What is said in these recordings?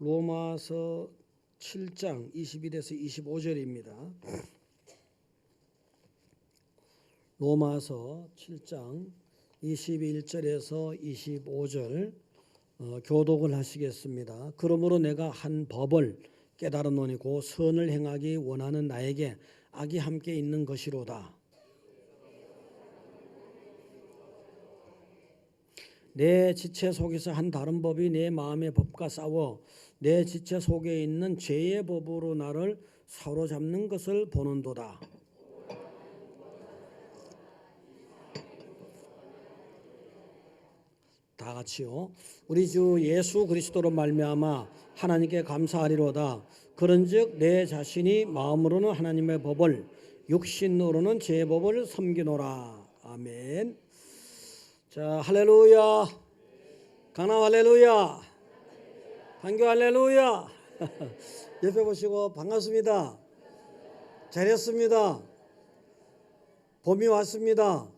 로마서 7장 22에서 25절입니다. 로마서 7장 21절에서 25절 교독을 하시겠습니다. 그러므로 내가 한 법을 깨달았노니 곧 선을 행하기 원하는 나에게 악이 함께 있는 것이로다. 내 지체 속에서 한 다른 법이 내 마음의 법과 싸워 내 지체 속에 있는 죄의 법으로 나를 사로잡는 것을 보는도다. 다 같이요. 우리 주 예수 그리스도로 말미암아 하나님께 감사하리로다. 그런즉 내 자신이 마음으로는 하나님의 법을 육신으로는 죄의 법을 섬기노라. 아멘. 자, 할렐루야. 강남 할렐루야. 한교 할렐루야. 옆에 보시고 반갑습니다. 잘했습니다. 봄이 왔습니다.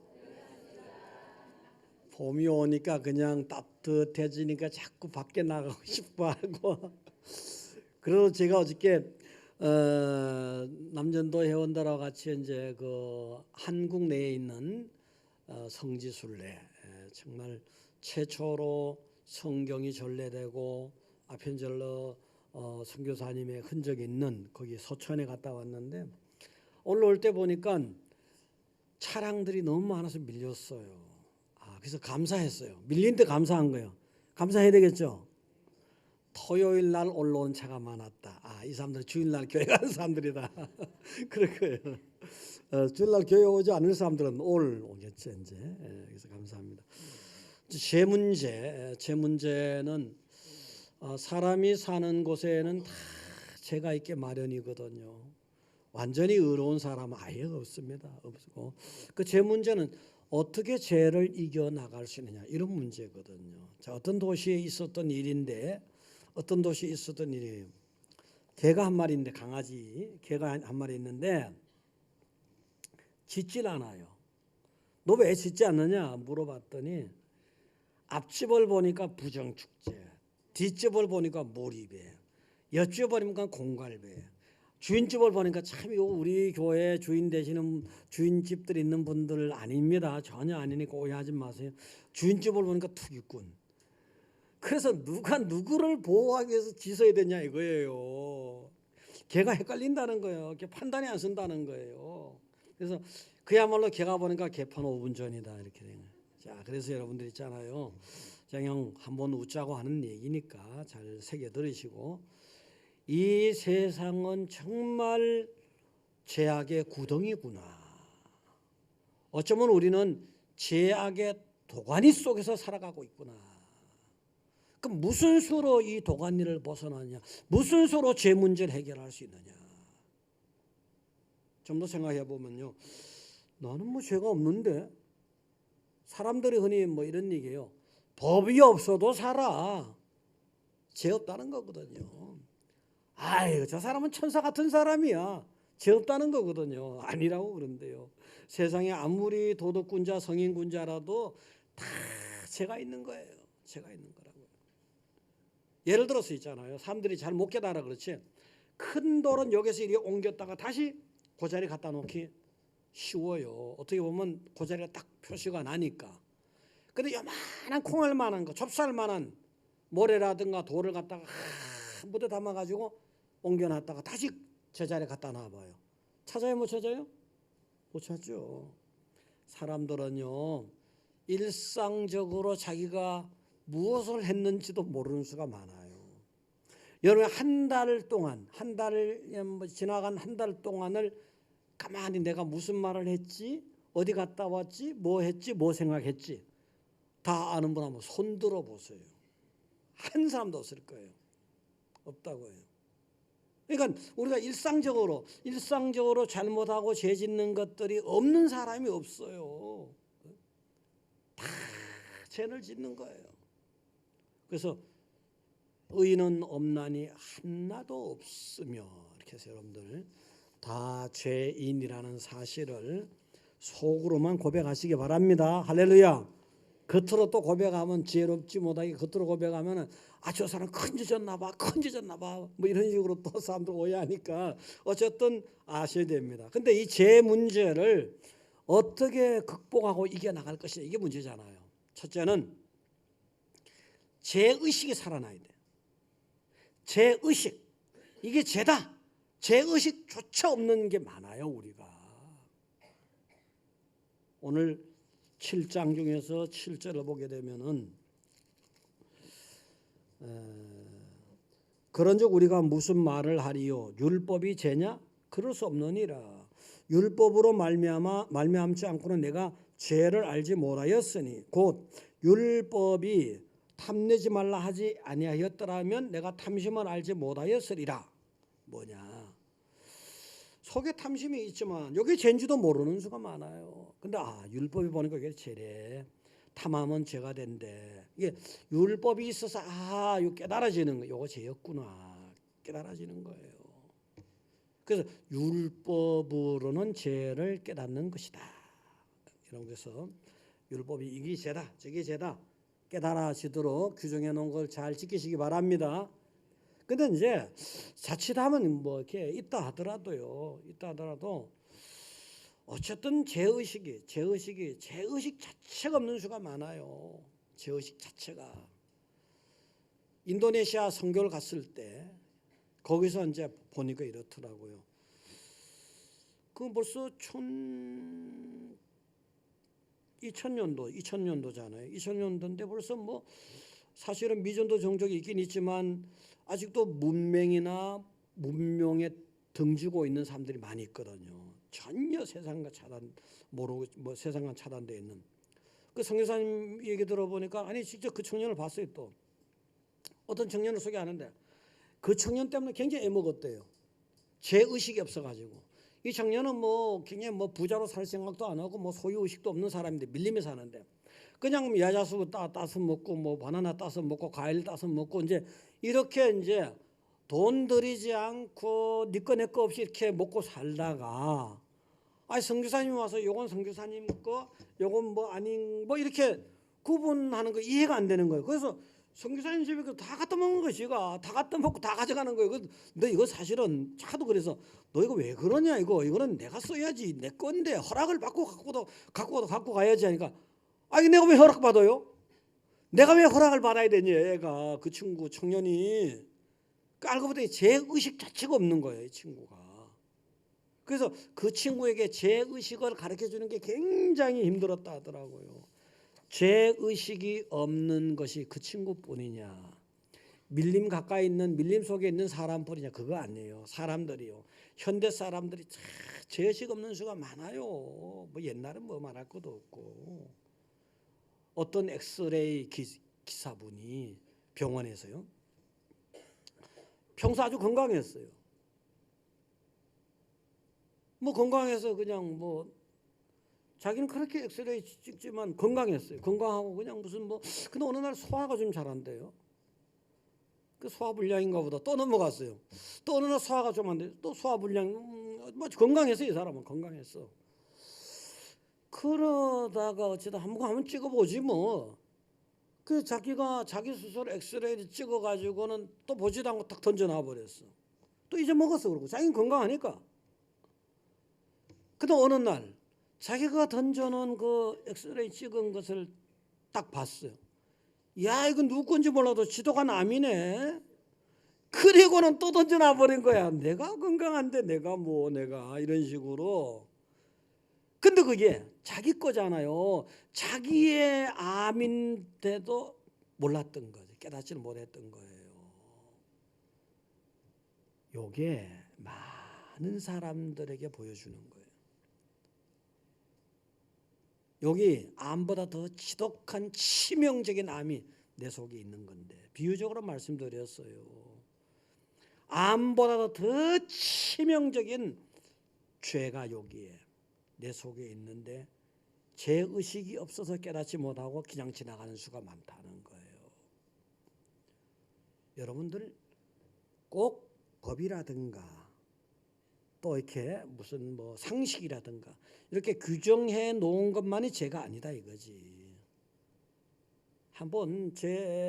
봄이 오니까 그냥 따뜻해지니까 자꾸 밖에 나가고 싶어 하고 그래서 제가 어저께 남전도 회원들하고 같이 이제 그 한국 내에 있는 성지순례 정말 최초로 성경이 전래되고 아편절로 선교사님의 흔적이 있는 거기 서천에 갔다 왔는데 오늘 올 때 보니까 차량들이 너무 많아서 밀렸어요. 그래서 감사했어요. 밀린 데 감사한 거예요. 감사해야 되겠죠. 토요일 날 올라온 차가 많았다. 이 사람들은 주일날 교회 가는 사람들이다. 그럴 거예요. 주일날 교회 오지 않을 사람들은 올 오겠죠 이제. 그래서 감사합니다. 제 문제는 사람이 사는 곳에는 다 죄가 있게 마련이거든요. 완전히 의로운 사람은 아예 없습니다. 없고 그 제 문제는 어떻게 죄를 이겨나갈 수 있느냐 이런 문제거든요. 자, 어떤 도시에 있었던 일인데 어떤 도시에 있었던 일이에요. 개가 한 마리인데 강아지 개가 한 마리 있는데 짖질 않아요. 너 왜 짖지 않느냐 물어봤더니 앞집을 보니까 부정축제, 뒷집을 보니까 몰입에, 옆집을 보니까 공갈배, 주인집을 보니까 참 우리 교회 주인 되시는 주인집들 있는 분들 아닙니다. 전혀 아니니까 오해하지 마세요. 주인집을 보니까 투기꾼. 그래서 누가 누구를 보호하기 위해서 짖어야 되냐 이거예요. 걔가 헷갈린다는 거예요. 걔 판단이 안 쓴다는 거예요. 그래서 그야말로 걔가 보니까 개판 5분 전이다 이렇게 되는 거예요. 자, 그래서 여러분들 있잖아요. 그냥 한번 웃자고 하는 얘기니까 잘 새겨 들으시고 이 세상은 정말 죄악의 구덩이구나. 어쩌면 우리는 죄악의 도가니 속에서 살아가고 있구나. 그럼 무슨 수로 이 도가니를 벗어나느냐? 무슨 수로 죄 문제를 해결할 수 있느냐? 좀 더 생각해 보면요. 나는 뭐 죄가 없는데 사람들이 흔히 뭐 이런 얘기해요. 법이 없어도 살아. 죄 없다는 거거든요. 아유, 저 사람은 천사 같은 사람이야. 죄 없다는 거거든요. 아니라고 그런데요. 세상에 아무리 도덕군자, 성인군자라도 다 죄가 있는 거예요. 죄가 있는 거라고요. 예를 들어서 있잖아요. 사람들이 잘 못 깨달아 그렇지. 큰 돌은 여기서 이리 옮겼다가 다시 그 자리 갖다 놓기 쉬워요. 어떻게 보면 그 자리가 딱 표시가 나니까. 근데 요만한 콩알 만한 거, 좁쌀 만한 모래라든가 돌을 갖다가 한 부대 담아가지고 옮겨놨다가 다시 제자리에 갖다 놔봐요. 찾아요? 못 찾아요? 못 찾죠. 사람들은요 일상적으로 자기가 무엇을 했는지도 모르는 수가 많아요. 여러분 한 달 동안 지나간 한 달 동안을 가만히 내가 무슨 말을 했지, 어디 갔다 왔지, 뭐 했지, 뭐 생각했지 다 아는 분 한번 손 들어 보세요. 한 사람도 없을 거예요. 없다고요. 그러니까 우리가 일상적으로 잘못하고 죄 짓는 것들이 없는 사람이 없어요. 다 죄를 짓는 거예요. 그래서 의인은 없나니 하나도 없으며 이렇게 해서 여러분들 다 죄인이라는 사실을 속으로만 고백하시기 바랍니다. 할렐루야. 겉으로 또 고백하면 지혜롭지 못하게 겉으로 고백하면은 저 사람 큰 짓졌나 봐, 큰 짓졌나 봐, 뭐 이런 식으로 또 사람들 오해하니까 어쨌든 아셔야 됩니다. 근데 이 죄 문제를 어떻게 극복하고 이겨나갈 것이냐, 이게 문제잖아요. 첫째는 죄의식이 살아나야 돼. 죄의식, 이게 죄다. 죄의식조차 없는 게 많아요, 우리가. 오늘 7장 중에서 7절을 보게 되면은 그런즉 우리가 무슨 말을 하리요? 율법이 죄냐? 그럴 수 없느니라. 율법으로 말미암지 않고는 내가 죄를 알지 못하였으니 곧 율법이 탐내지 말라 하지 아니하였더라면 내가 탐심을 알지 못하였으리라. 뭐냐? 속에 탐심이 있지만 여기 죄인지도 모르는 수가 많아요. 근데 율법이 보니까 이게 죄래. 탐하면 죄가 된대. 이게 율법이 있어서 이거 깨달아지는 거. 요거 죄였구나. 깨달아지는 거예요. 그래서 율법으로는 죄를 깨닫는 것이다. 이런 것에서 율법이 이게 죄다, 저게 죄다 깨달아지도록 규정해 놓은 걸 잘 지키시기 바랍니다. 근데 이제 자칫하면 뭐 이렇게 있다 하더라도 어쨌든 죄의식 자체가 없는 수가 많아요. 죄의식 자체가. 인도네시아 선교를 갔을 때 거기서 이제 보니까 이렇더라고요. 그 벌써 2000년도잖아요. 2000년도인데 벌써 뭐 사실은 미전도 정적이 있긴 있지만 아직도 문명에 등지고 있는 사람들이 많이 있거든요. 전혀 세상과 세상과 차단되어 있는. 그 선교사님 얘기 들어보니까 직접 그 청년을 봤어요. 또 어떤 청년을 소개하는데 그 청년 때문에 굉장히 애먹었대요. 죄의식이 없어가지고. 이 청년은 굉장히 부자로 살 생각도 안 하고 소유 의식도 없는 사람인데 밀림에 사는데 그냥 야자수 따서 먹고 바나나 따서 먹고 과일 따서 먹고 이제 이렇게 이제 돈 들이지 않고 니 거 내 거 없이 이렇게 먹고 살다가 선교사님이 와서 요건 선교사님 거 요건 아닌 이렇게 구분하는 거 이해가 안 되는 거예요. 그래서 선교사님 집에 다 갖다 먹는 것이가 다 갖다 먹고 다 가져가는 거예요. 너 이거 사실은 차도 그래서 너 이거 왜 그러냐, 이거는 내가 써야지, 내 건데 허락을 받고 갖고 가야지 하니까 이거 내가 왜 허락받아요? 내가 왜 허락을 받아야 되냐, 얘가. 그 친구 청년이 알고 보니 죄의식 자체가 없는 거예요, 이 친구가. 그래서 그 친구에게 죄의식을 가르쳐 주는 게 굉장히 힘들었다 하더라고요. 죄의식이 없는 것이 그 친구뿐이냐, 밀림 가까이 있는 밀림 속에 있는 사람뿐이냐, 그거 아니에요. 사람들이요, 현대 사람들이 죄의식 없는 수가 많아요. 옛날은 말할 것도 없고. 어떤 엑스레이 기사분이 병원에서요, 평소 아주 건강했어요. 건강해서 그냥 자기는 그렇게 엑스레이 찍지만 건강했어요. 건강하고 그냥 근데 어느 날 소화가 좀 잘 안 돼요. 그 소화불량인가 보다 또 넘어갔어요. 또 어느 날 소화가 좀 안 돼요. 또 소화불량. 건강했어, 이 사람은. 건강했어. 그러다가 어쩌다 한번 찍어보지 뭐. 그 자기가 자기 스스로 엑스레이를 찍어가지고는 또 보지도 않고 딱 던져놔 버렸어. 또 이제 먹었어. 그러고 자기는 건강하니까. 근데 어느 날 자기가 던져놓은 그 엑스레이 찍은 것을 딱 봤어요. 야, 이거 누구 건지 몰라도 지도가 남이네. 그리고는 또 던져놔 버린 거야. 내가 건강한데 내가 이런 식으로. 근데 그게 자기 거잖아요. 자기의 암인데도 몰랐던 거죠. 깨닫지를 못했던 거예요. 요게 많은 사람들에게 보여주는 거예요. 여기 암보다 더 지독한 치명적인 암이 내 속에 있는 건데, 비유적으로 말씀드렸어요. 암보다 더 치명적인 죄가 여기에 내 속에 있는데 죄의식이 없어서 깨닫지 못하고 그냥 지나가는 수가 많다는 거예요. 여러분들 꼭 법이라든가 또 이렇게 무슨 상식이라든가 이렇게 규정해 놓은 것만이 죄가 아니다 이거지. 한번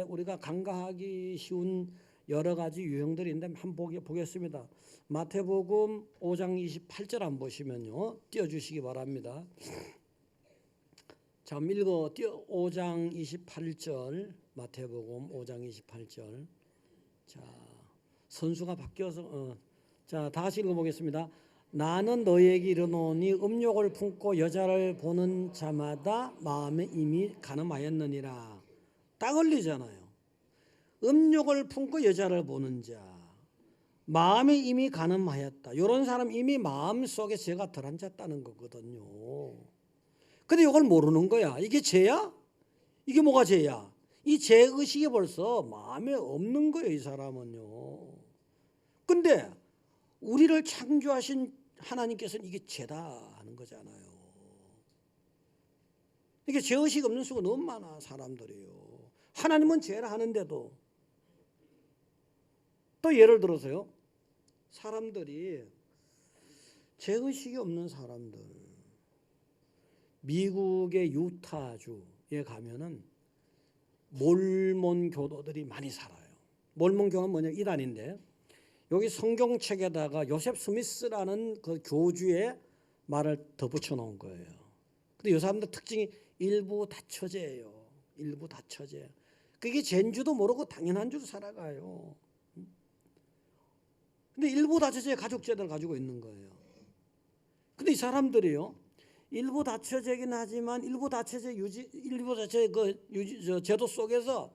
우리가 간과하기 쉬운 여러 가지 유형들이 있는데 한번 보겠습니다. 마태복음 5장 28절 한번 보시면요. 띄워주시기 바랍니다. 자, 읽어 5장 28절 마태복음 5장 28절. 자, 선수가 바뀌어서 자, 다시 읽어보겠습니다. 나는 너에게 이르노니 음욕을 품고 여자를 보는 자마다 마음에 이미 간음하였느니라. 딱 걸리잖아요. 음욕을 품고 여자를 보는 자 마음에 이미 간음하였다. 이런 사람 이미 마음속에 죄가 덜 앉았다는 거거든요. 근데 이걸 모르는 거야. 이게 죄야? 이게 뭐가 죄야? 이 죄의식이 벌써 마음에 없는 거예요, 이 사람은요. 근데 우리를 창조하신 하나님께서는 이게 죄다 하는 거잖아요. 이게 죄의식 없는 수가 너무 많아, 사람들이요. 하나님은 죄를 하는데도. 또 예를 들어서요, 사람들이 죄의식이 없는 사람들, 미국의 유타주에 가면은 몰몬 교도들이 많이 살아요. 몰몬 교는 뭐냐, 이단인데 여기 성경책에다가 요셉 스미스라는 그 교주의 말을 덧붙여 놓은 거예요. 근데 이 사람들 특징이 일부 다처제예요. 일부 다처제. 그게 죄인지도 모르고 당연한 줄 살아가요. 근데 일부 다처제 가족제도를 가지고 있는 거예요. 근데 이 사람들이요, 일부 다처제긴 하지만 일부 다처제 제도 속에서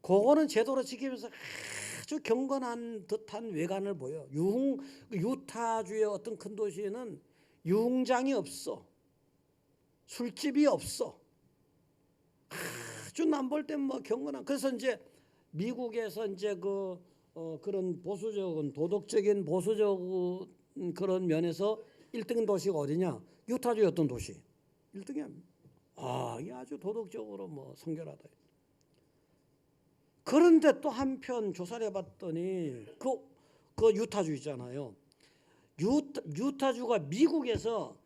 그거는 제도로 지키면서 아주 경건한 듯한 외관을 보여. 유타주의 어떤 큰 도시에는 유흥장이 없어. 술집이 없어. 아주 남볼 때 뭐 경건한. 그래서 이제 미국에서 이제 그런 보수적인 도덕적인 보수적인 그런 면에서 1등 도시가 어디냐? 유타주의 어떤 도시? 1등이야. 이게 아주 도덕적으로 뭐 성결하다. 그런데 또 한편 조사를 해봤더니 그 유타주 있잖아요. 유타주가 미국에서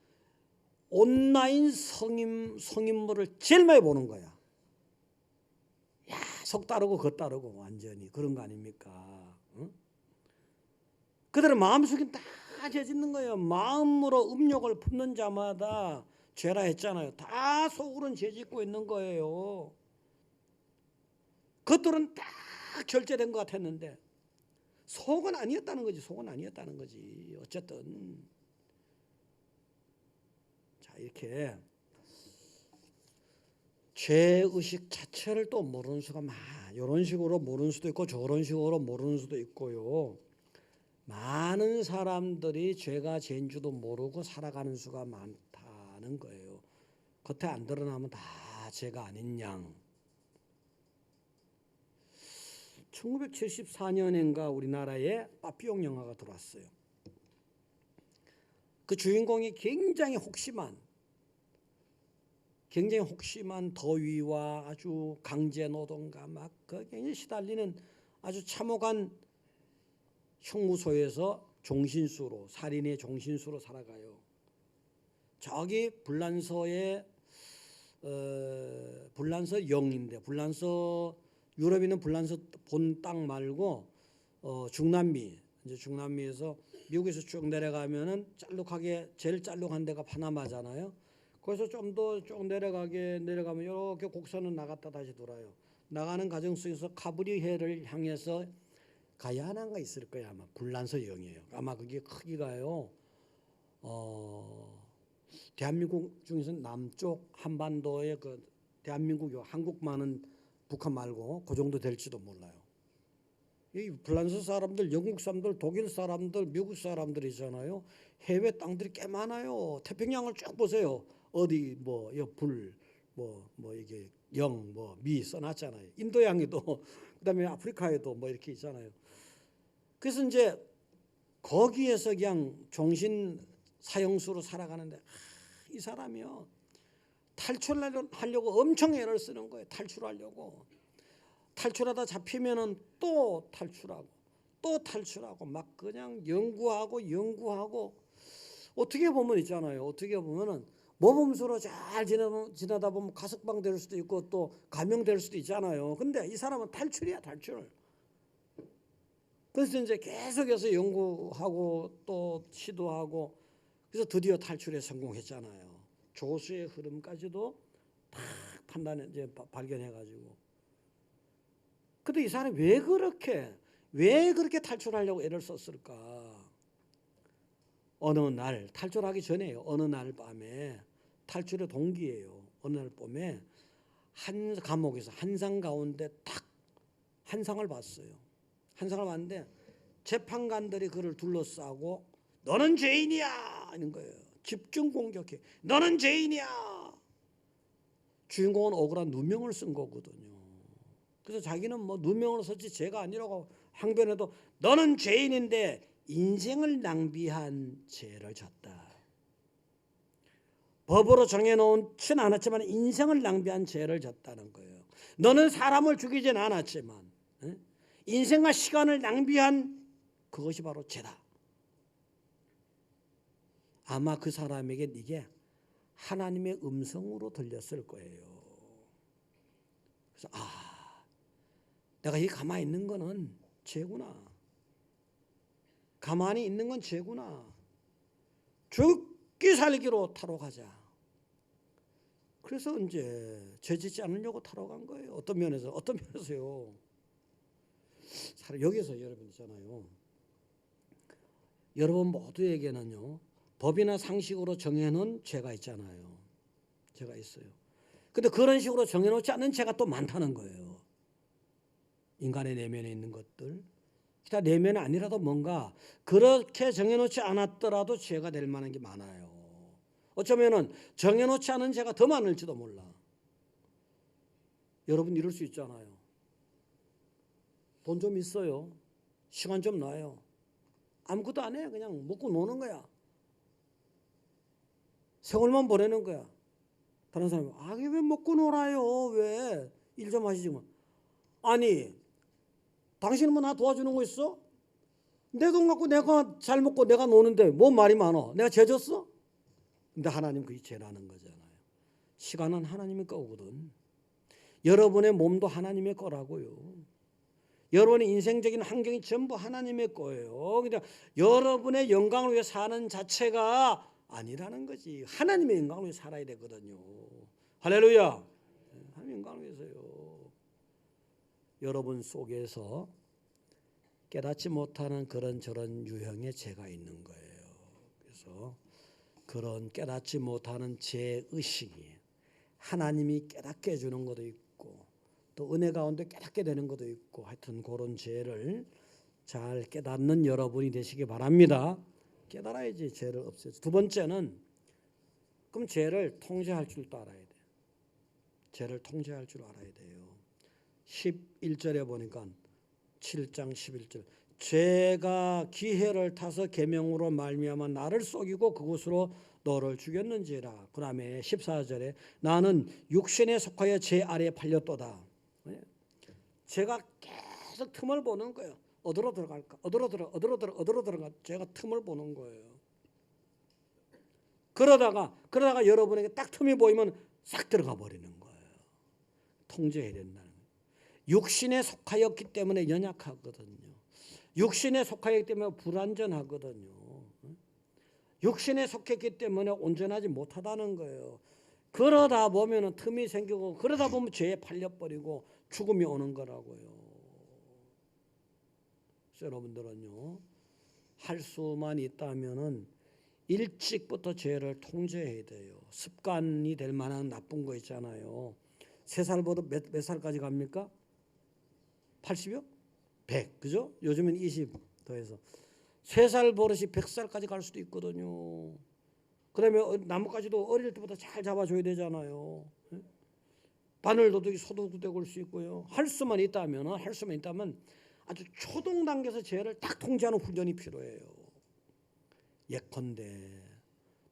온라인 성인물을 제일 많이 보는 거야. 야, 속 따르고 겉 따르고 완전히 그런 거 아닙니까? 응? 그들의 마음속에 다 죄 짓는 거예요. 마음으로 음욕을 품는 자마다 죄라 했잖아요. 다 속으로는 죄 짓고 있는 거예요. 그것들은 다 결제된 것 같았는데 속은 아니었다는 거지. 속은 아니었다는 거지. 어쨌든 자, 이렇게 죄의식 자체를 또 모르는 수가 이런 식으로 모르는 수도 있고 저런 식으로 모르는 수도 있고요. 많은 사람들이 죄가 죄인 줄도 모르고 살아가는 수가 많다는 거예요. 겉에 안 드러나면 다 죄가 아닌 양. 1974년인가 우리나라에 빠삐용 영화가 들어왔어요. 그 주인공이 굉장히 혹심한 더위와 아주 강제 노동과 막 굉장히 시달리는 아주 참혹한 형무소에서 살인의 종신수로 살아가요. 저기 불란서의 불란서 0인데 유럽에 있는 불란서 본 땅 말고 중남미에서 미국에서 쭉 내려가면은 제일 짤룩한 데가 파나마잖아요. 거기서 좀 더 쭉 내려가면 이렇게 곡선은 나갔다 다시 돌아요. 나가는 과정 속에서 카브리해를 향해서 가야 하나가 있을 거예요. 아마 불란서 0이에요. 아마 그게 크기가요. 대한민국 중에서 남쪽 한반도의 한국만은 북한 말고 그 정도 될지도 몰라요. 이 불란서 사람들, 영국 사람들, 독일 사람들, 미국 사람들이잖아요. 해외 땅들이 꽤 많아요. 태평양을 쭉 보세요. 어디 이게 미 써놨잖아요. 인도양에도 그다음에 아프리카에도 이렇게 있잖아요. 그래서 이제 거기에서 그냥 종신 사형수로 살아가는데 이 사람이요, 탈출하려고 엄청 애를 쓰는 거예요. 탈출하다 잡히면은 또 탈출하고 막 그냥 연구하고 어떻게 보면 있잖아요. 어떻게 보면은 모범수로 잘 지나다 보면 가석방 될 수도 있고 또 감형될 수도 있잖아요. 근데 이 사람은 탈출이야, 탈출. 그래서 이제 계속해서 연구하고 또 시도하고 그래서 드디어 탈출에 성공했잖아요. 조수의 흐름까지도 딱 판단해 이제 발견해가지고. 근데 이 사람이 왜 그렇게 탈출하려고 애를 썼을까? 어느 날 탈출하기 전에요. 어느 날 밤에 탈출의 동기예요. 어느 날 밤에 한 감옥에서 한상 가운데 딱 한 상을 봤어요. 한 상을 봤는데 재판관들이 그를 둘러싸고 너는 죄인이야 하는 거예요. 집중 공격해. 너는 죄인이야. 주인공은 억울한 누명을 쓴 거거든요. 그래서 자기는 뭐 누명을 썼지 죄가 아니라고 항변해도 너는 죄인인데 인생을 낭비한 죄를 졌다. 법으로 정해놓지는 않았지만 인생을 낭비한 죄를 졌다는 거예요. 너는 사람을 죽이진 않았지만 인생과 시간을 낭비한 그것이 바로 죄다. 아마 그 사람에게 이게 하나님의 음성으로 들렸을 거예요. 그래서 내가 이 가만히 있는 거는 죄구나. 가만히 있는 건 죄구나. 죽기 살기로 타러 가자. 그래서 이제 죄 짓지 않으려고 타러 간 거예요. 어떤 면에서요. 여기서 여러분 있잖아요. 여러분 모두에게는요. 법이나 상식으로 정해놓은 죄가 있잖아요. 죄가 있어요. 근데 그런 식으로 정해놓지 않는 죄가 또 많다는 거예요. 인간의 내면에 있는 것들. 기타 내면이 아니라도 뭔가 그렇게 정해놓지 않았더라도 죄가 될 만한 게 많아요. 어쩌면은 정해놓지 않은 죄가 더 많을지도 몰라. 여러분 이럴 수 있잖아요. 돈 좀 있어요. 시간 좀 나요. 아무것도 안 해. 그냥 먹고 노는 거야. 세월만 보내는 거야. 다른 사람이 이게 왜 먹고 놀아요? 왜? 일 좀 하시지 뭐. 아니 당신은 뭐 나 도와주는 거 있어? 내 돈 갖고 내가 잘 먹고 내가 노는데 뭐 말이 많어? 내가 죄 졌어? 근데 하나님 그게 죄라는 거잖아요. 시간은 하나님의 거거든. 여러분의 몸도 하나님의 거라고요. 여러분의 인생적인 환경이 전부 하나님의 거예요. 그러니까 여러분의 영광을 위해 사는 자체가 아니라는 거지. 하나님의 영광을 위해 살아야 되거든요. 할렐루야. 하나님의 영광을 위해서요. 여러분 속에서 깨닫지 못하는 그런 저런 유형의 죄가 있는 거예요. 그래서 그런 깨닫지 못하는 죄의식이 하나님이 깨닫게 해주는 것도 있고 또 은혜 가운데 깨닫게 되는 것도 있고 하여튼 그런 죄를 잘 깨닫는 여러분이 되시기 바랍니다. 깨달아야지 죄를 없애죠. 두 번째는 그럼 죄를 통제할 줄도 알아야 돼요. 죄를 통제할 줄 알아야 돼요. 11절에 보니까 7장 11절 죄가 기회를 타서 계명으로 말미암아 나를 속이고 그곳으로 너를 죽였는지라. 그 다음에 14절에 나는 육신에 속하여 죄 아래에 팔렸도다. 죄가 계속 틈을 보는 거예요. 어디로 들어갈까? 어디로 들어가? 죄가 틈을 보는 거예요. 그러다가 여러분에게 딱 틈이 보이면 싹 들어가 버리는 거예요. 통제해야 된다는 거예요. 육신에 속하였기 때문에 연약하거든요. 육신에 속하였기 때문에 불완전하거든요. 육신에 속했기 때문에 온전하지 못하다는 거예요. 그러다 보면 틈이 생기고 그러다 보면 죄에 팔려버리고 죽음이 오는 거라고요. 그래서 여러분들은요. 할 수만 있다면은 일찍부터 죄를 통제해야 돼요. 습관이 될 만한 나쁜 거 있잖아요. 3살보다 몇 살까지 갑니까? 80이요? 100. 그죠? 요즘엔 20 더해서 3살 버릇이 100살까지 갈 수도 있거든요. 그러면 나뭇가지도 어릴 때부터 잘 잡아줘야 되잖아요. 바늘도둑이 소도둑 되고 올 수 있고요. 할 수만 있다면 아주 초동 단계에서 죄를 딱 통제하는 훈련이 필요해요. 예컨대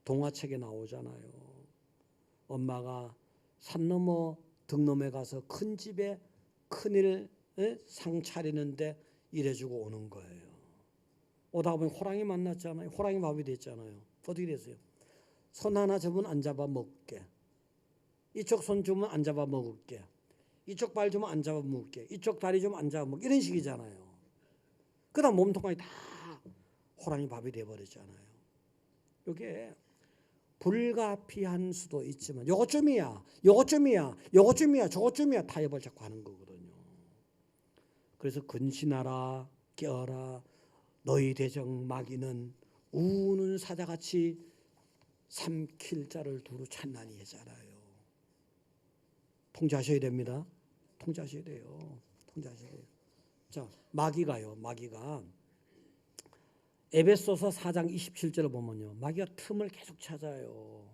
동화책에 나오잖아요. 엄마가 산 넘어 등 넘에 가서 큰 집에 큰일 상 차리는데 일해주고 오는 거예요. 오다 보면 호랑이 만났잖아요. 호랑이 밥이 됐잖아요. 어떻게 됐어요? 손 하나 주면 안 잡아 먹을게. 이쪽 손 주면 안 잡아 먹을게. 이쪽 발 주면 안 잡아 먹을게. 이쪽 다리 주면 안 잡아 먹을게. 이런 식이잖아요. 그다음 몸통까지 다 호랑이 밥이 돼버렸잖아요. 이게 불가피한 수도 있지만 요것쯤이야, 요것쯤이야, 요것쯤이야, 저것쯤이야 타협을 자꾸 하는 거거든요. 그래서 근신하라, 깨어라, 너희 대적 마귀는 우는 사자같이 삼킬 자를 두루 찾나니 했잖아요. 통제하셔야 됩니다. 통제하셔야 돼요. 통제하셔야 돼요. 자, 마귀가요. 마귀가 에베소서 4장 27절을 보면요. 마귀가 틈을 계속 찾아요.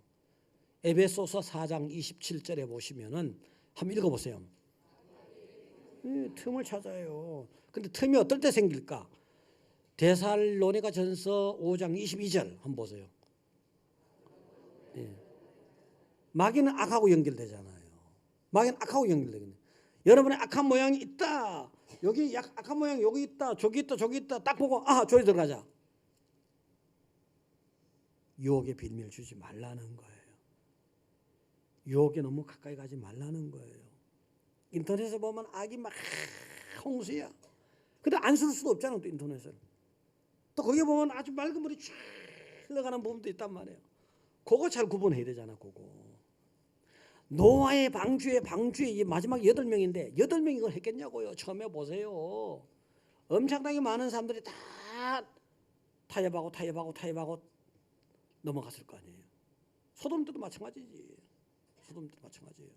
에베소서 4장 27절에 보시면은 한번 읽어보세요. 틈을 찾아요. 근데 틈이 어떨 때 생길까? 데살로니가 전서 5장 22절 한번 보세요. 예. 마귀는 악하고 연결되잖아요. 마귀는 악하고 연결되겠네. 여러분의 악한 모양이 있다. 여기 악한 모양 여기 있다. 저기 있다. 저기 있다. 딱 보고 아 저기 들어가자. 유혹의 빌미를 주지 말라는 거예요. 유혹에 너무 가까이 가지 말라는 거예요. 인터넷에 보면 악이 막 홍수야. 근데 안 쓸 수도 없잖아 또 인터넷을. 또 거기에 보면 아주 맑은 물이 쫙 흘러가는 부분도 있단 말이에요. 그거 잘 구분해야 되잖아. 그거. 노아의 방주에 이 마지막 8명인데 8명이 이걸 했겠냐고요. 처음에 보세요. 엄청나게 많은 사람들이 다 타협하고 넘어갔을 거 아니에요. 소돔 때도 마찬가지지. 소돔 때도 마찬가지예요.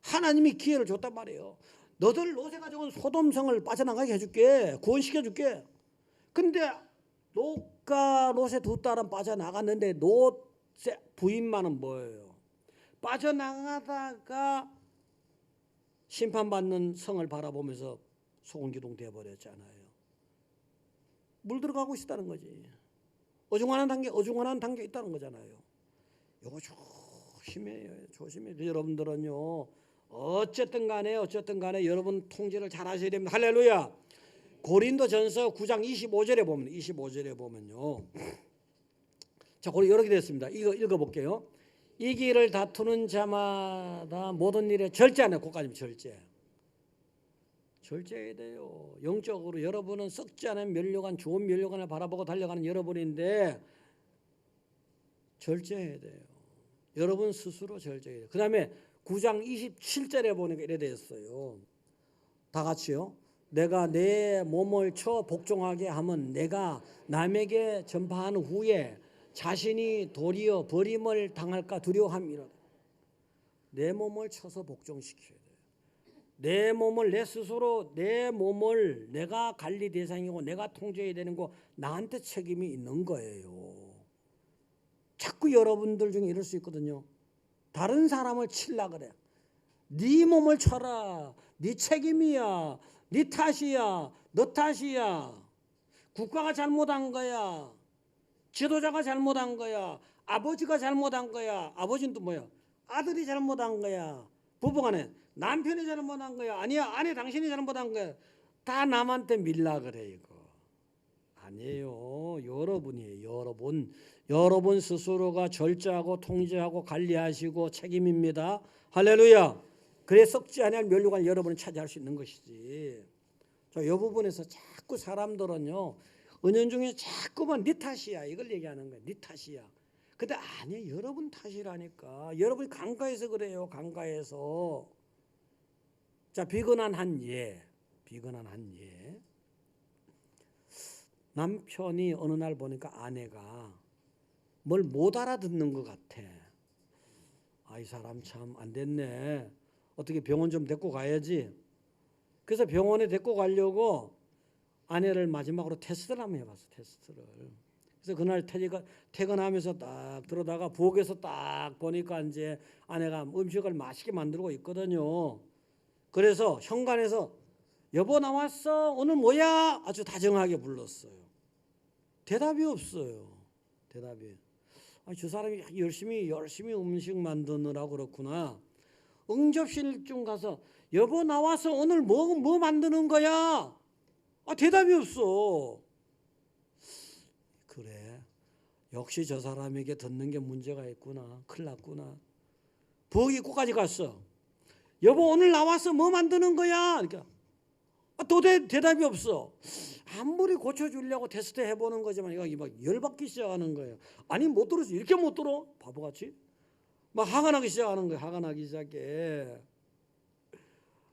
하나님이 기회를 줬단 말이에요. 너들 롯에 가져온 소돔성을 빠져나가게 해줄게. 구원시켜줄게. 근데 롯과 롯의 두 딸은 빠져나갔는데 롯의 부인만은 뭐예요? 빠져나가다가 심판받는 성을 바라보면서 소금기둥 되어버렸잖아요. 물 들어가고 있다는 거지. 어중간한 단계 있다는 거잖아요. 이거 조심해요. 여러분들은요. 어쨌든 간에 여러분 통제를 잘 하셔야 됩니다. 할렐루야. 고린도전서 9장 25절에 보면요. 자, 이렇게 됐습니다. 이거 읽어볼게요. 이 길을 다투는 자마다 모든 일에 절제하네. 거기까지 절제해야 돼요. 영적으로 여러분은 썩지 않은 면류관, 좋은 면류관을 바라보고 달려가는 여러분인데 절제해야 돼요. 여러분 스스로 절제해야 돼요. 그 다음에 9장 27절에 보니까 이래 되었어요. 다 같이요. 내가 내 몸을 쳐 복종하게 하면 내가 남에게 전파한 후에 자신이 도리어 버림을 당할까 두려워함이라. 내 몸을 쳐서 복종시켜야 돼요. 내 스스로 내 몸을 내가 관리 대상이고 내가 통제해야 되는 거 나한테 책임이 있는 거예요. 자꾸 여러분들 중에 이럴 수 있거든요. 다른 사람을 칠라 그래. 네 몸을 쳐라. 네 책임이야. 네 탓이야. 너 탓이야. 국가가 잘못한 거야. 지도자가 잘못한 거야. 아버지가 잘못한 거야. 아버지는 또 뭐야? 아들이 잘못한 거야. 부부간에 남편이 잘못한 거야. 아니야, 아내 당신이 잘못한 거야. 다 남한테 밀라 그래 이거. 아니에요. 여러분이에요. 여러분 스스로가 절제하고 통제하고 관리하시고 책임입니다. 할렐루야. 그래 썩지 아니할 면류관을 여러분이 차지할 수 있는 것이지. 자, 이 부분에서 자꾸 사람들은요. 은연중에 자꾸만 네 탓이야 이걸 얘기하는 거야. 네 탓이야. 근데 아니에요. 여러분 탓이라니까. 여러분이 강가에서 그래요. 강가에서. 자, 비근한 한 예. 남편이 어느 날 보니까 아내가 뭘 못 알아듣는 것 같아. 아, 이 사람 참 안 됐네. 어떻게 병원 좀 데리고 가야지. 그래서 병원에 데리고 가려고 아내를 마지막으로 테스트를 한번 해봤어. 테스트를. 그래서 그날 퇴근하면서 딱 들어다가 부엌에서 딱 보니까 이제 아내가 음식을 맛있게 만들고 있거든요. 그래서 현관에서 여보 나왔어. 오늘 뭐야? 아주 다정하게 불렀어요. 대답이 없어요. 대답이. 아, 저 사람이 열심히 음식 만드느라고 그렇구나. 응접실쯤 가서 여보 나와서 오늘 뭐 만드는 거야? 아, 대답이 없어. 그래. 역시 저 사람에게 듣는 게 문제가 있구나. 큰일 났구나. 부엌 입구까지 갔어. 여보 오늘 나와서 뭐 만드는 거야? 그러니까 대답이 없어. 아무리 고쳐주려고 테스트 해보는 거지만 이거 막 열받기 시작하는 거예요. 아니 못 들었어. 이렇게 못 들어? 바보같이. 막 화가 나기 시작하는 거예요. 화가 나기 시작해.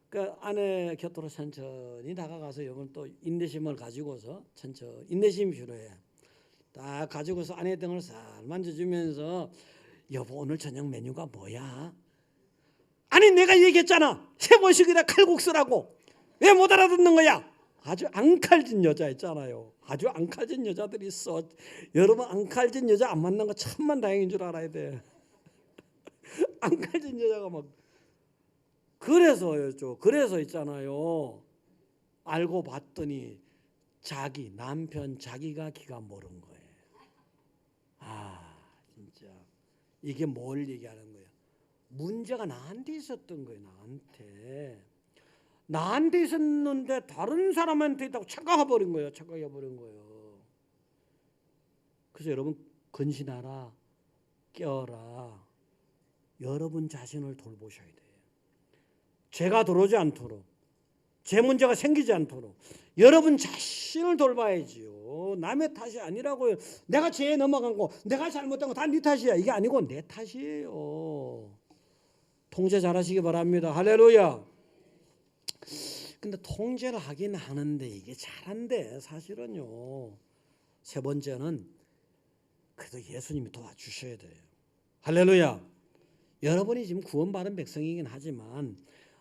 그 아내 곁으로 천천히 다가가서 이건 또 인내심을 가지고서 천천히 인내심이 필요해. 딱 가지고서 아내 등을 살 만져주면서 여보 오늘 저녁 메뉴가 뭐야? 아니 내가 얘기했잖아. 새번식이다 칼국수라고. 왜 못 알아듣는 거야? 아주 앙칼진 여자 있잖아요. 아주 앙칼진 여자들이 있어. 여러분 앙칼진 여자 안 만난 거 천만 다행인 줄 알아야 돼. 앙칼진 여자가 막 그래서 있잖아요. 알고 봤더니 자기 남편 자기가 기가 모른 거예요. 아 진짜 이게 뭘 얘기하는 거예요? 문제가 나한테 있었던 거예요. 나한테 있었는데 다른 사람한테 있다고 착각해버린 거예요. 그래서 여러분 근신하라, 깨어라. 여러분 자신을 돌보셔야 돼요. 죄가 들어오지 않도록, 죄 문제가 생기지 않도록 여러분 자신을 돌봐야지요. 남의 탓이 아니라고요. 내가 죄에 넘어간 거, 내가 잘못한 거 다 네 탓이야. 이게 아니고 내 탓이에요. 통제 잘하시기 바랍니다. 할렐루야. 근데 통제를 하긴 하는데 이게 잘한데 사실은요. 세 번째는 그래도 예수님이 도와주셔야 돼요. 할렐루야. 여러분이 지금 구원받은 백성이긴 하지만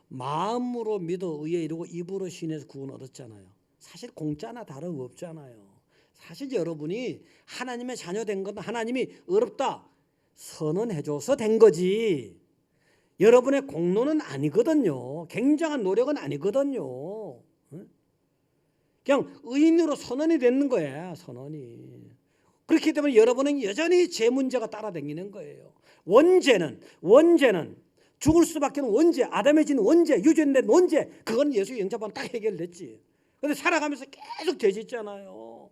마음으로 믿어 의에 이르고 입으로 신에서 구원 얻었잖아요. 사실 공짜나 다름없잖아요. 사실 여러분이 하나님의 자녀 된 건 하나님이 어렵다 선언해줘서 된 거지. 여러분의 공로는 아니거든요. 굉장한 노력은 아니거든요. 그냥 의인으로 선언이 되는 거예요. 선언이. 그렇기 때문에 여러분은 여전히 제 문제가 따라다니는 거예요. 원죄는 죽을 수밖에 없는 원죄, 아담의 진 원죄, 유전된 원죄, 그건 예수 영접하면 딱 해결됐지. 근데 살아가면서 계속 죄 짓잖아요.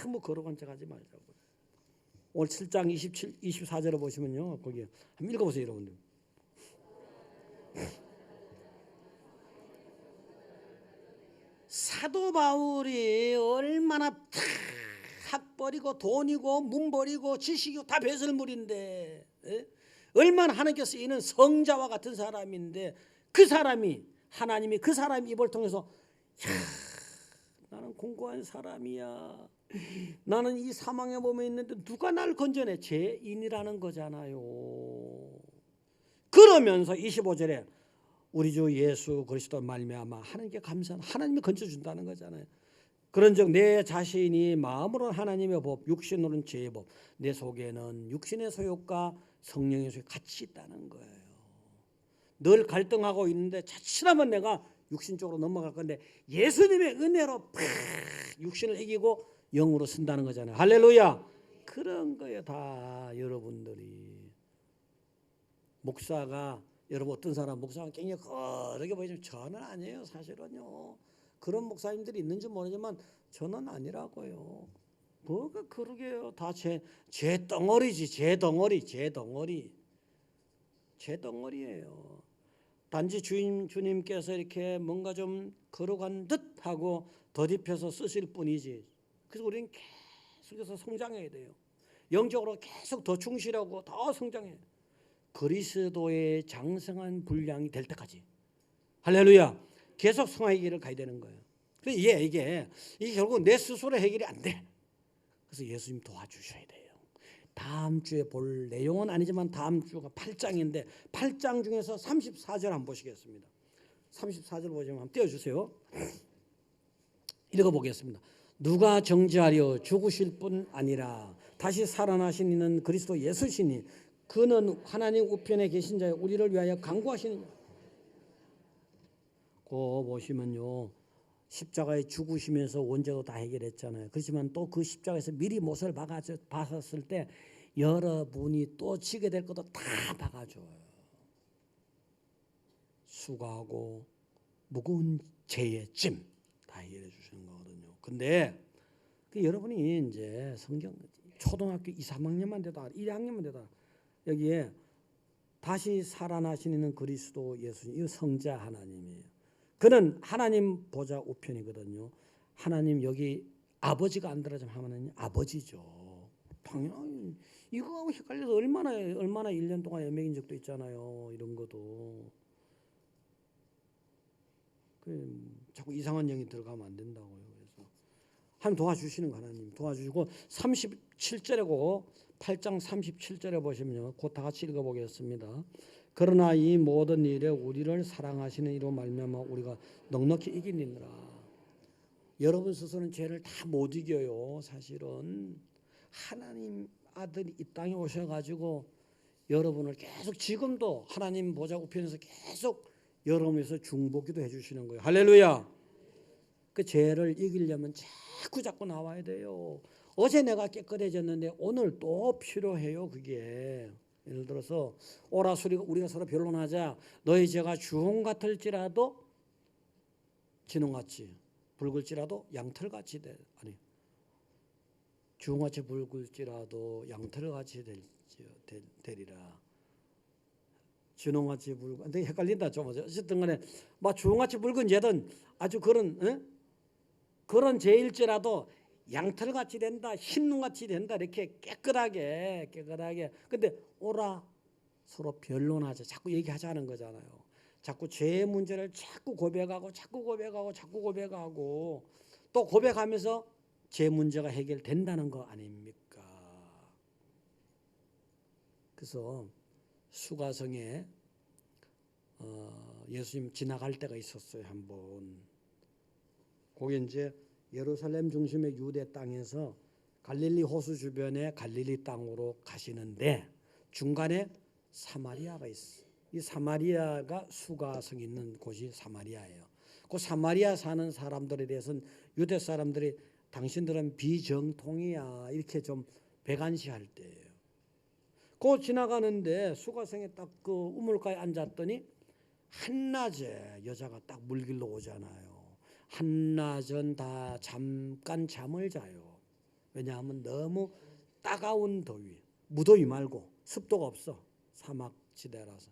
너무 거룩한 척 하지 말자고. 오늘 7장 24절을 보시면요. 거기 한번 읽어보세요, 여러분들. 사도 바울이 얼마나 학벌이고 돈이고 문벌이고 지식이고 다 배설물인데 얼마나 하나님께서 쓰이는 성자와 같은 사람인데 그 사람이 하나님이 그 사람 입을 통해서 나는 공고한 사람이야. 나는 이 사망의 몸에 있는데 누가 나를 건져내? 죄인이라는 거잖아요. 그러면서 25절에 우리 주 예수 그리스도 말미암아 하나님께 감사한 하나님이 건져준다는 거잖아요. 그런즉 내 자신이 마음으로는 하나님의 법, 육신으로는 죄의 법, 내 속에는 육신의 소욕과 성령의 소욕이 같이 있다는 거예요. 늘 갈등하고 있는데 자칫하면 내가 육신 쪽으로 넘어갈 건데 예수님의 은혜로 육신을 이기고 영으로 쓴다는 거잖아요. 할렐루야. 그런 거예요. 다 여러분들이. 목사가 여러분 어떤 사람 목사가 굉장히 거르게 보이지만 저는 아니에요. 사실은요. 그런 목사님들이 있는지 모르지만 저는 아니라고요. 뭐가 그러게요. 다 죄 덩어리지. 죄 덩어리예요. 단지 주님께서 이렇게 뭔가 좀 거룩한 듯 하고 덧입혀서 쓰실 뿐이지. 그래서 우리는 계속해서 성장해야 돼요. 영적으로 계속 더 충실하고 더 성장해. 그리스도의 장성한 분량이 될 때까지. 할렐루야. 계속 성화의 길을 가야 되는 거예요. 이게 결국 내 스스로 해결이 안 돼. 그래서 예수님 도와주셔야 돼요. 다음 주에 볼 내용은 아니지만 다음 주가 8장인데 8장 중에서 34절 한번 보시겠습니다. 34절 보시면 한번 띄워주세요. 읽어보겠습니다. 누가 정죄하려 죽으실 뿐 아니라 다시 살아나신 이는 그리스도 예수시니 그는 하나님 우편에 계신 자여 우리를 위하여 간구하시느냐. 그 보시면요. 십자가에 죽으시면서 원죄도 다 해결했잖아요. 그렇지만 또 그 십자가에서 미리 못을 박았을 때 여러분이 또 지게 될 것도 다 박아줘요. 수고하고 무거운 죄의 짐 다 해결해 주시는 거거든요. 근데 여러분이 이제 성경 초등학교 2, 3학년만 돼도 1학년만 돼도 여기에 다시 살아나시는 그리스도 예수님, 이 성자 하나님이에요. 그는 하나님 보좌 우편이거든요. 하나님 여기 아버지가 안 들어가면 하나님 아버지죠. 당연히 이거하고 헷갈려서 얼마나 1년 동안 애매인 적도 있잖아요. 이런 것도. 자꾸 이상한 영이 들어가면 안 된다고요. 그래서 하나님 도와주시는 거 하나님 도와주시고 37절이고 8장 37절에 보시면요. 곧 다 같이 읽어보겠습니다. 그러나 이 모든 일에 우리를 사랑하시는 이로 말미암아 우리가 넉넉히 이기니라. 여러분 스스로는 죄를 다 못 이겨요. 사실은 하나님 아들이 이 땅에 오셔가지고 여러분을 계속 지금도 하나님 보좌 우편에서 계속 여러분에서 중보기도 해주시는 거예요. 할렐루야. 그 죄를 이기려면 자꾸 나와야 돼요. 어제 내가 깨끗해졌는데 오늘 또 필요해요. 그게 예를 들어서 오라 우리가 서로 변론하자. 너희 죄가 주홍 같을지라도 진홍같이 붉을지라도 양털같이 아니 주홍같이 붉을지라도 양털같이 되리라. 진홍같이 붉은 근데 헷갈린다 좀 어쨌든 간에 막 주홍같이 붉은 죄든 아주 그런 죄일지라도 양털같이 된다, 흰눈같이 된다 이렇게 깨끗하게. 근데 오라 서로 변론하자. 자꾸 얘기하자는 거잖아요. 자꾸 죄의 문제를 자꾸 고백하고 또 고백하면서 죄 문제가 해결된다는 거 아닙니까? 그래서 수가성에 예수님 지나갈 때가 있었어요. 한번. 거기 이제 예루살렘 중심의 유대 땅에서 갈릴리 호수 주변의 갈릴리 땅으로 가시는데 중간에 사마리아가 있어요. 이 사마리아가 수가성이 있는 곳이 사마리아예요. 그 사마리아 사는 사람들에 대해서는 유대 사람들이 당신들은 비정통이야 이렇게 좀 배관시할 때예요. 그 지나가는데 수가성에 딱 그 우물가에 앉았더니 한낮에 여자가 딱 물길로 오잖아요. 한낮은 다 잠깐 잠을 자요. 왜냐하면 너무 따가운 더위, 무더위 말고 습도가 없어. 사막지대라서.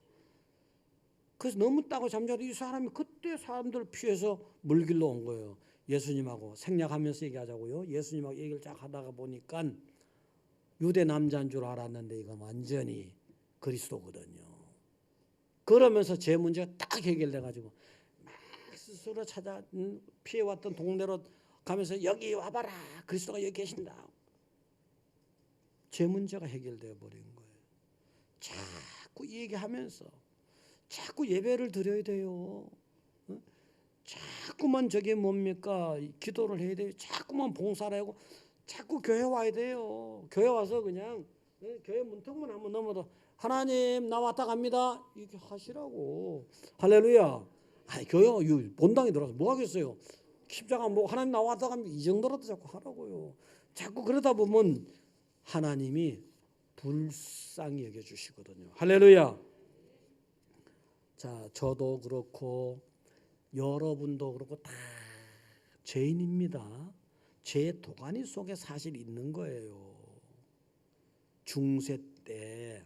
그래서 너무 따가워 잠자도 이 사람이 그때 사람들 피해서 물길로 온 거예요. 예수님하고 생략하면서 얘기하자고요. 예수님하고 얘기를 쫙 하다가 보니까 유대 남자인 줄 알았는데 이건 완전히 그리스도거든요. 그러면서 제 문제가 딱 해결돼가지고 막 스스로 피해왔던 동네로 가면서 여기 와봐라. 그리스도가 여기 계신다. 제 문제가 해결되어 버린 거예요. 자꾸 얘기하면서 자꾸 예배를 드려야 돼요. 자꾸만 저게 뭡니까? 기도를 해야 돼요. 자꾸만 봉사를 하고 자꾸 교회 와야 돼요. 교회 와서 그냥 교회 문턱만 한번 넘어도 하나님 나 왔다 갑니다. 이렇게 하시라고. 할렐루야. 아니 교회 본당에 들어가서 뭐 하겠어요. 십자가 뭐 하나님 나 왔다 갑니다. 이 정도라도 자꾸 하라고요. 자꾸 그러다 보면 하나님이 불쌍히 여겨주시거든요. 할렐루야. 자, 저도 그렇고 여러분도 그렇고 다 죄인입니다. 죄의 도가니 속에 사실 있는 거예요. 중세 때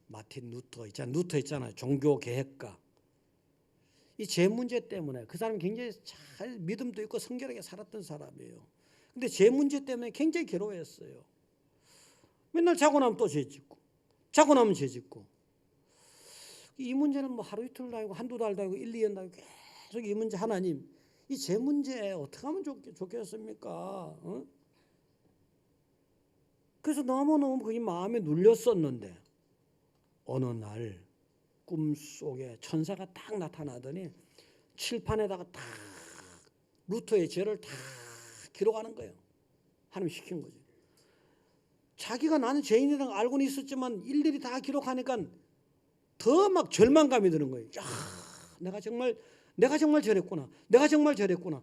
마틴 루터 있잖아요. 종교 개혁가. 이 죄 문제 때문에 그 사람이 굉장히 잘 믿음도 있고 성결하게 살았던 사람이에요. 근데 죄 문제 때문에 굉장히 괴로워했어요. 맨날 자고 나면 또 죄 짓고 자고 나면 죄 짓고 이 문제는 뭐 하루 이틀도 아니고 한두 달도 아니고 1, 2년도 아니고 계속 이 문제 하나님 이 죄 문제 어떻게 하면 좋겠습니까? 어? 그래서 너무너무 그게 마음에 눌렸었는데 어느 날 꿈속에 천사가 딱 나타나더니 칠판에다가 딱 루터의 죄를 다 기록하는 거예요. 하나님 시킨 거지. 자기가 나는 죄인이라는 걸 알고는 있었지만 일일이 다 기록하니까 더 막 절망감이 드는 거예요. 야, 내가 정말 저랬구나. 내가 정말 저랬구나.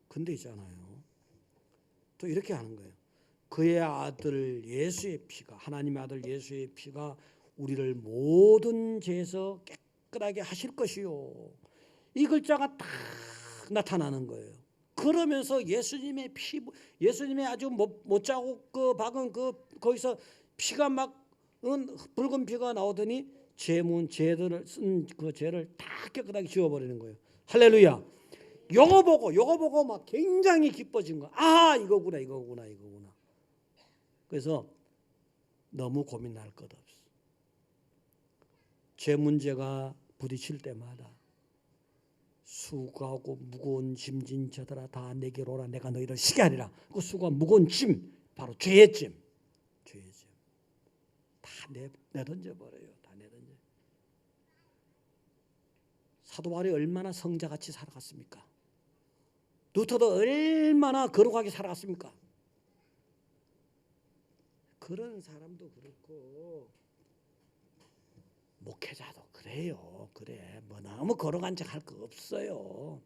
근데 있잖아요. 또 이렇게 하는 거예요. 그의 아들 예수의 피가 하나님의 아들 예수의 피가 우리를 모든 죄에서 깨끗하게 하실 것이요. 이 글자가 딱 나타나는 거예요. 그러면서 예수님의 피, 예수님의 아주 못자국 그 박은 거기서 피가 막 붉은 피가 나오더니 죄들을 쓴 그 죄를 다 깨끗하게 지워버리는 거예요. 할렐루야. 요거 보고 막 굉장히 기뻐진 거야. 아, 이거구나. 그래서 너무 고민할 것 없어. 죄 문제가 부딪힐 때마다 수고하고 무거운 짐진 자들아 다 내게로 오라. 내가 너희를 쉬게 하리라. 그 수고와 무거운 짐, 바로 죄의 짐. 다 내던져버려요. 다 내던져. 사도 바울이 얼마나 성자같이 살아갔습니까? 루터도 얼마나 거룩하게 살아갔습니까? 그런 사람도 그렇고 목회자도 그래요. 그래. 뭐 너무 거룩한 척 할 거 없어요.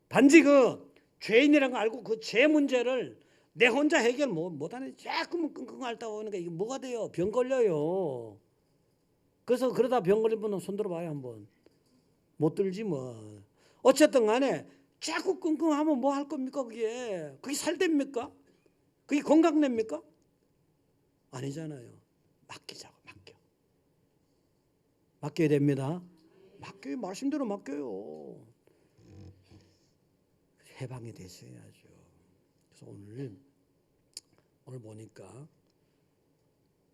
단지 그 죄인이라는 거 알고 그 죄 문제를 내 혼자 해결 못하는 자꾸만 끙끙 앓다 보니까 이게 뭐가 돼요? 병 걸려요. 그래서 그러다 병 걸린 분은 손 들어봐요 한번. 못 들지 뭐. 어쨌든 간에 자꾸 끙끙하면 뭐 할 겁니까 그게? 그게 살됩니까? 그게 건강냅니까? 아니잖아요. 맡기자고. 맡겨야 됩니다. 맡겨요. 말씀대로 맡겨요. 해방이 되셔야죠. 그래서 오늘 보니까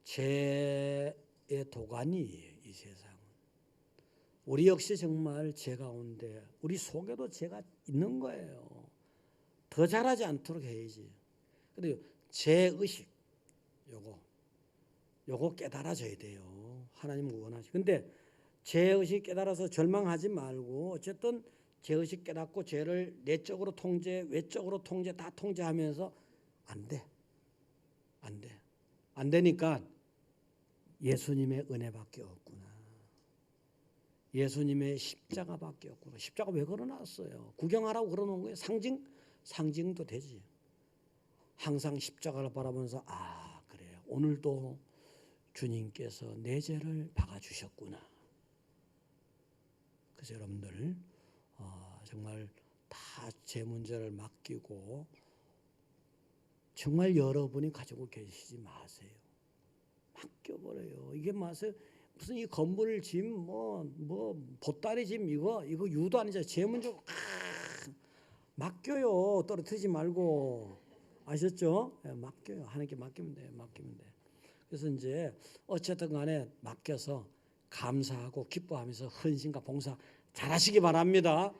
죄의 도가니예요. 이 세상은. 우리 역시 정말 죄 가운데 우리 속에도 죄가 있는 거예요. 더 잘하지 않도록 해야지. 그래요. 죄의식 요거 깨달아져야 돼요. 하나님은 원하시. 근데 죄의식 깨달아서 절망하지 말고 어쨌든 죄의식 깨닫고 죄를 내적으로 통제, 외적으로 통제 다 통제하면서 안 돼. 안 되니까 예수님의 은혜밖에 없구나. 예수님의 십자가밖에 없구나. 십자가 왜 걸어놨어요? 구경하라고 걸어놓은 거예요. 상징도 되지. 항상 십자가를 바라보면서 아 그래요. 오늘도 주님께서 내 죄를 박아주셨구나. 그래서 여러분들 정말 다 제 문제를 맡기고 정말 여러분이 가지고 계시지 마세요. 맡겨버려요. 이게 마세요. 무슨 이 건물 짐, 뭐 보따리 짐 이거 유도 아니죠. 제 문제 맡겨요. 떨어뜨리지 말고 아셨죠? 네, 맡겨요. 하나님께 맡기면 돼요. 그래서 이제 어쨌든 간에 맡겨서 감사하고 기뻐하면서 헌신과 봉사 잘하시기 바랍니다.